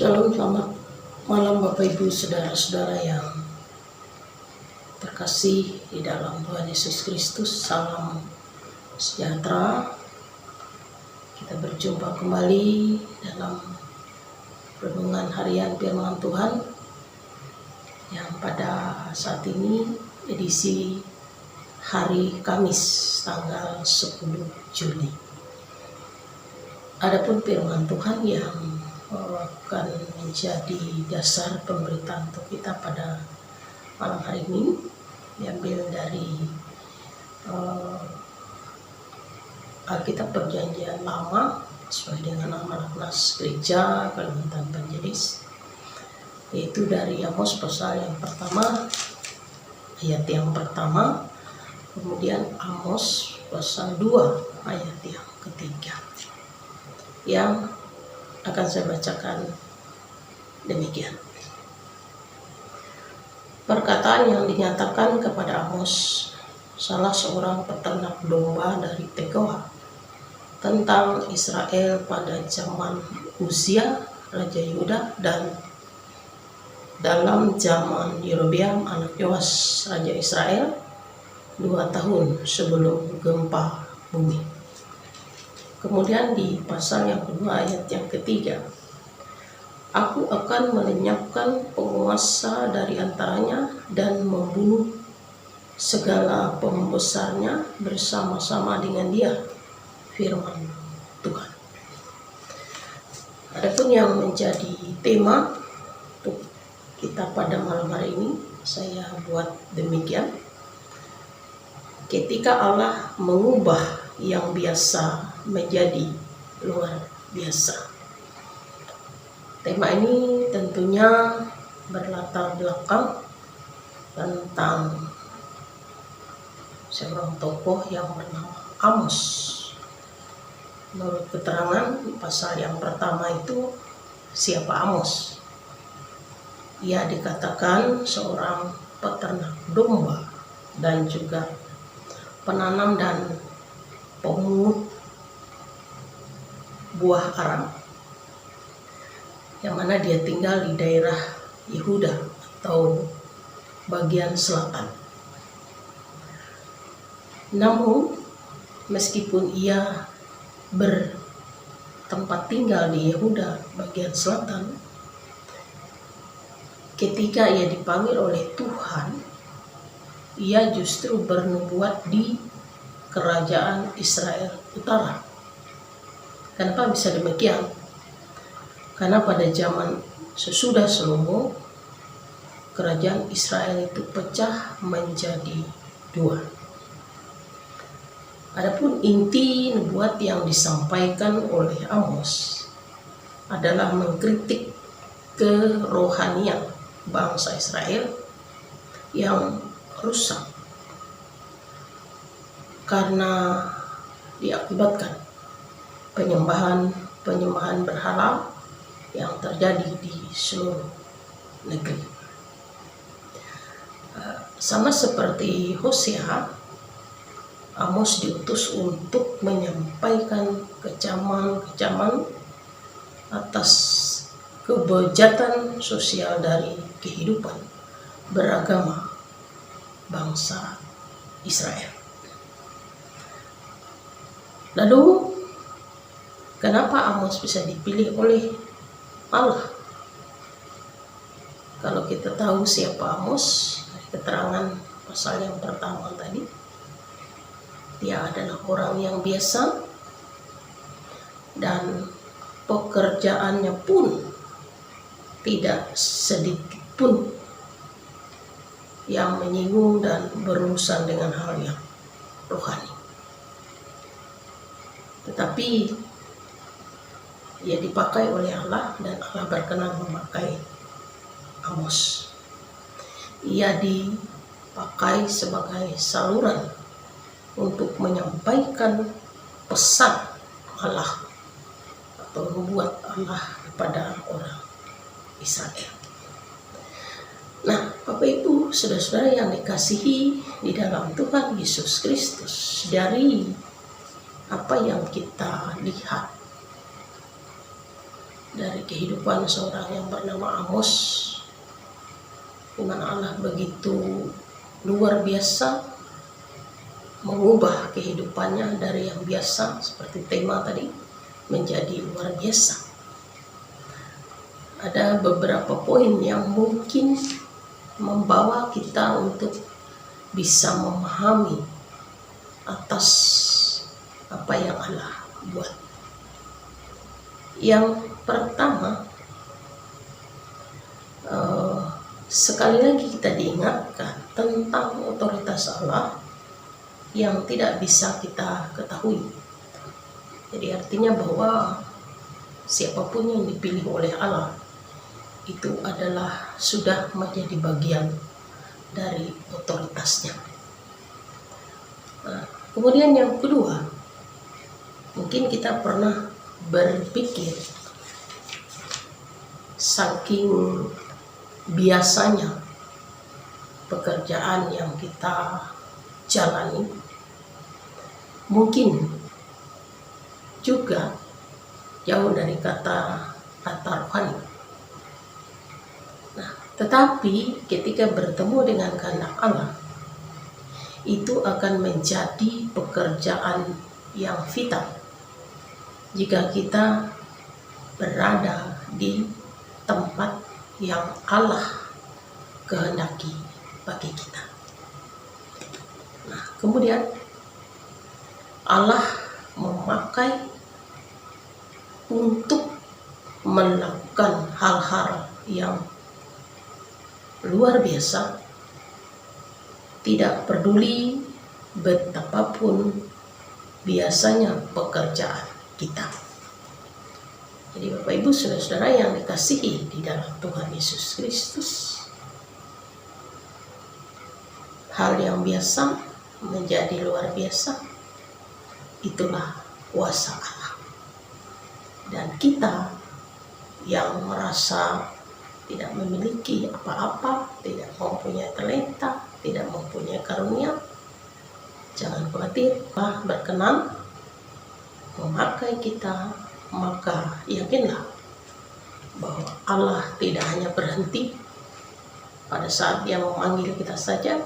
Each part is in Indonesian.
Shalom, selamat malam Bapak Ibu Saudara-saudara yang terkasih di dalam Tuhan Yesus Kristus. Salam sejahtera. Kita berjumpa kembali dalam renungan harian firman Tuhan yang pada saat ini edisi hari Kamis tanggal 10 Juli. Adapun firman Tuhan yang akan menjadi dasar pemberitaan untuk kita pada malam hari ini diambil dari Alkitab Perjanjian Lama sesuai dengan amanat Nas Gereja Kalimantan Evangelis, yaitu dari Amos pasal yang pertama ayat yang pertama, kemudian Amos pasal 2 ayat yang ketiga, yang akan saya bacakan demikian. Perkataan yang dinyatakan kepada Amos, salah seorang peternak domba dari Tekoa, tentang Israel pada zaman Uzia Raja Yehuda dan dalam zaman Yerobeam anak Yoas Raja Israel 2 tahun sebelum gempa bumi. Kemudian di pasal yang kedua ayat yang ketiga, aku akan melenyapkan penguasa dari antaranya dan membunuh segala pembesarnya bersama-sama dengan dia, firman Tuhan. Adapun yang menjadi tema untuk kita pada malam hari ini, saya buat demikian. Ketika Allah mengubah yang biasa menjadi luar biasa. Tema ini tentunya berlatar belakang tentang seorang tokoh yang bernama Amos. Menurut keterangan pasal yang pertama itu, siapa Amos? Ia dikatakan seorang peternak domba dan juga penanam dan pemungut buah arang, yang mana dia tinggal di daerah Yehuda atau bagian selatan. Namun meskipun ia bertempat tinggal di Yehuda bagian selatan, ketika ia dipanggil oleh Tuhan, ia justru bernubuat di kerajaan Israel Utara. Kenapa bisa demikian? Karena pada zaman sesudah Salomo, kerajaan Israel itu pecah menjadi dua. Adapun inti nubuat yang disampaikan oleh Amos adalah mengkritik kerohanian bangsa Israel yang rusak karena diakibatkan penyembahan berhala yang terjadi di seluruh negeri. Sama seperti Hosea, Amos diutus untuk menyampaikan kecaman atas kebejatan sosial dari kehidupan beragama bangsa Israel. Lalu kenapa Amos bisa dipilih oleh Allah? Kalau kita tahu siapa Amos, keterangan pasal yang pertama tadi, dia adalah orang yang biasa dan pekerjaannya pun tidak sedikit pun yang menyinggung dan berurusan dengan hal yang rohani. Tetapi ia dipakai oleh Allah dan Allah berkenan memakai Amos. Ia dipakai sebagai saluran untuk menyampaikan pesan Allah atau nubuat Allah kepada orang Israel. Nah, Bapak Ibu, saudara-saudara yang dikasihi di dalam Tuhan Yesus Kristus, dari apa yang kita lihat dari kehidupan seorang yang bernama Amos, di mana Allah begitu luar biasa mengubah kehidupannya dari yang biasa seperti tema tadi menjadi luar biasa. Ada beberapa poin yang mungkin membawa kita untuk bisa memahami atas apa yang Allah buat. Yang pertama, sekali lagi kita diingatkan tentang otoritas Allah yang tidak bisa kita ketahui. Jadi artinya bahwa siapapun yang dipilih oleh Allah itu adalah sudah menjadi bagian dari otoritasnya. Nah, kemudian yang kedua, mungkin kita pernah berpikir saking biasanya pekerjaan yang kita jalani, mungkin juga jauh dari kata rohani. Nah, tetapi ketika bertemu dengan kehendak Allah, itu akan menjadi pekerjaan yang vital jika kita berada di tempat yang Allah kehendaki bagi kita. Nah, kemudian Allah memakai untuk melakukan hal-hal yang luar biasa, tidak peduli betapapun biasanya pekerjaan kita. Jadi Bapak Ibu Saudara-saudara yang dikasihi di dalam Tuhan Yesus Kristus, hal yang biasa menjadi luar biasa, itulah kuasa Allah. Dan kita yang merasa tidak memiliki apa-apa, tidak mempunyai talenta, tidak mempunyai karunia, jangan khawatir, Allah berkenan memakai kita, maka yakinlah bahwa Allah tidak hanya berhenti pada saat Dia memanggil kita saja,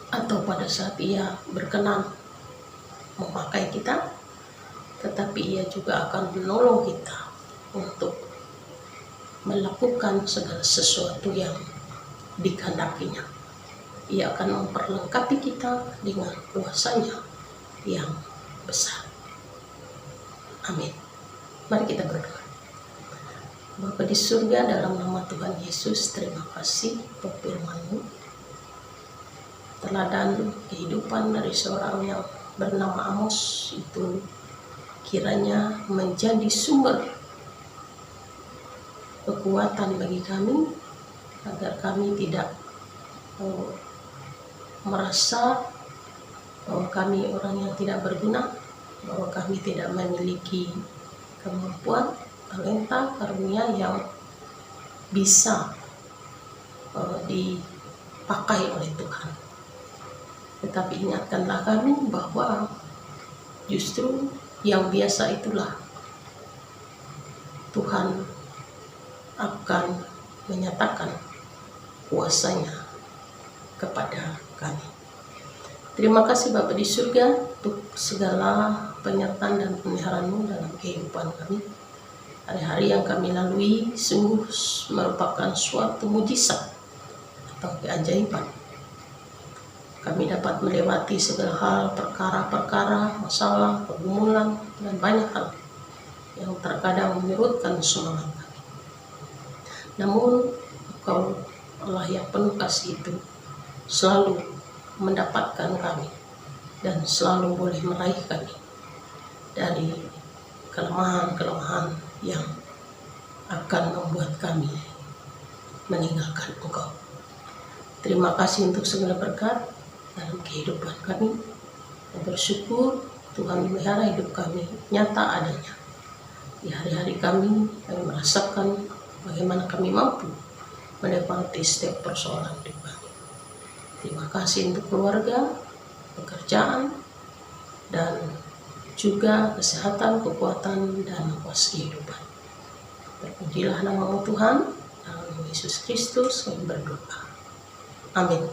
atau pada saat Ia berkenan memakai kita, tetapi Ia juga akan menolong kita untuk melakukan segala sesuatu yang dikehendakinya. Ia akan memperlengkapi kita dengan kuasa-Nya yang besar. Amin. Mari kita berdoa. Bapa di surga, dalam nama Tuhan Yesus, terima kasih untuk firman-Mu. Teladan kehidupan dari seorang yang bernama Amos itu kiranya menjadi sumber kekuatan bagi kami, agar kami tidak merasa bahwa kami orang yang tidak berguna, bahwa kami tidak memiliki kemampuan, talenta, karunia yang bisa dipakai oleh Tuhan. Tetapi ingatkanlah kami bahwa justru yang biasa itulah Tuhan akan menyatakan kuasa-Nya kepada kami. Terima kasih Bapa di surga untuk segala penyertaan dan pemeliharaan-Mu dalam kehidupan kami. Hari-hari yang kami lalui sungguh merupakan suatu mujizat atau keajaiban. Kami dapat melewati segala hal, perkara-perkara, masalah, pergumulan, dan banyak hal yang terkadang menyurutkan semangat kami. Namun Engkau Allah yang penuh kasih itu selalu mendapatkan kami dan selalu boleh meraih kami dari kelemahan-kelemahan yang akan membuat kami meninggalkan Engkau. Terima kasih untuk segala berkat dalam kehidupan kami, dan bersyukur Tuhan memelihara hidup kami nyata adanya. Di hari-hari kami merasakan bagaimana kami mampu melewati setiap persoalan hidup kami. Terima kasih untuk keluarga, pekerjaan, dan juga kesehatan, kekuatan, dan nafas kehidupan. Terpujilah nama Tuhan. Dalam Yesus Kristus kami berdoa. Amin.